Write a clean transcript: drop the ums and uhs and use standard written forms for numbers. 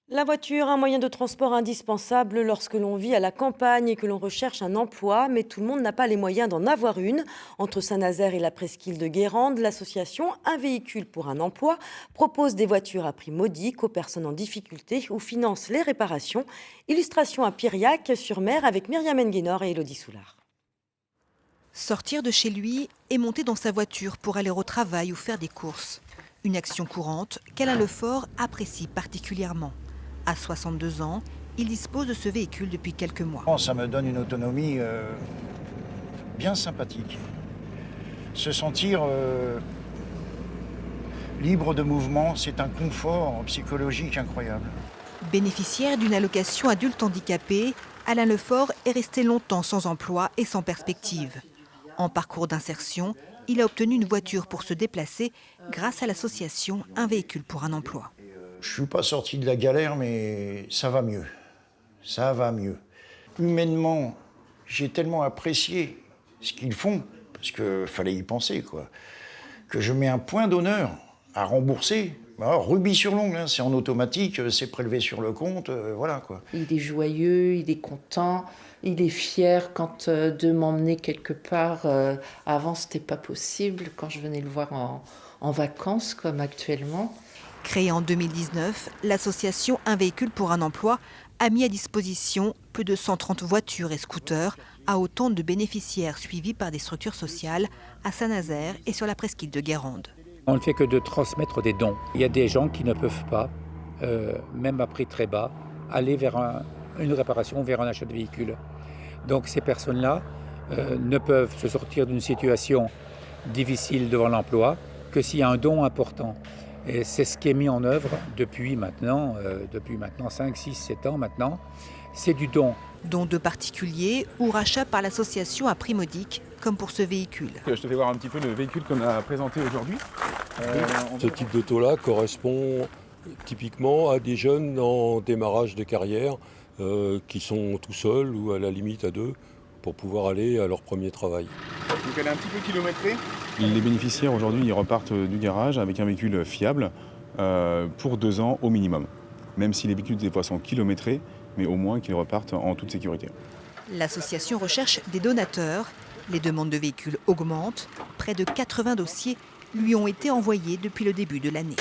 La voiture, un moyen de transport indispensable lorsque l'on vit à la campagne et que l'on recherche un emploi, mais tout le monde n'a pas les moyens d'en avoir une. Entre Saint-Nazaire et la presqu'île de Guérande, l'association Un véhicule pour un emploi propose des voitures à prix modique aux personnes en difficulté ou finance les réparations. Illustration à Piriac-sur-Mer avec Myriam Enguenor et Elodie Soulard. Sortir de chez lui et monter dans sa voiture pour aller au travail ou faire des courses. Une action courante qu'Alain Lefort apprécie particulièrement. À 62 ans, il dispose de ce véhicule depuis quelques mois. Ça me donne une autonomie bien sympathique. Se sentir libre de mouvement, c'est un confort psychologique incroyable. Bénéficiaire d'une allocation adulte handicapé, Alain Lefort est resté longtemps sans emploi et sans perspective. En parcours d'insertion, il a obtenu une voiture pour se déplacer grâce à l'association Un véhicule pour un emploi. Je ne suis pas sorti de la galère, mais ça va mieux. Ça va mieux. Humainement, j'ai tellement apprécié ce qu'ils font, parce qu'il fallait y penser, quoi, que je mets un point d'honneur à rembourser. Alors, rubis sur l'ongle, hein, c'est en automatique, c'est prélevé sur le compte, voilà, quoi. Il est joyeux, il est content, il est fier quand de m'emmener quelque part. Avant, c'était pas possible quand je venais le voir en vacances, comme actuellement. Créée en 2019, l'association Un véhicule pour un emploi a mis à disposition plus de 130 voitures et scooters à autant de bénéficiaires suivis par des structures sociales à Saint-Nazaire et sur la presqu'île de Guérande. On ne fait que de transmettre des dons. Il y a des gens qui ne peuvent pas, même à prix très bas, aller vers une réparation, vers un achat de véhicule. Donc ces personnes-là ne peuvent se sortir d'une situation difficile devant l'emploi que s'il y a un don important. Et c'est ce qui est mis en œuvre depuis maintenant 5, 6, 7 ans maintenant. C'est du don. Don de particuliers ou rachat par l'association à prix modique, comme pour ce véhicule. Je te fais voir un petit peu le véhicule qu'on a présenté aujourd'hui. Ce type d'auto-là correspond typiquement à des jeunes en démarrage de carrière qui sont tout seuls ou à la limite à deux pour pouvoir aller à leur premier travail. Donc elle est un petit peu kilométrée. Les bénéficiaires aujourd'hui ils repartent du garage avec un véhicule fiable pour 2 ans au minimum. Même si les véhicules des fois sont kilométrés, mais au moins qu'ils repartent en toute sécurité. L'association recherche des donateurs. Les demandes de véhicules augmentent. Près de 80 dossiers lui ont été envoyés depuis le début de l'année.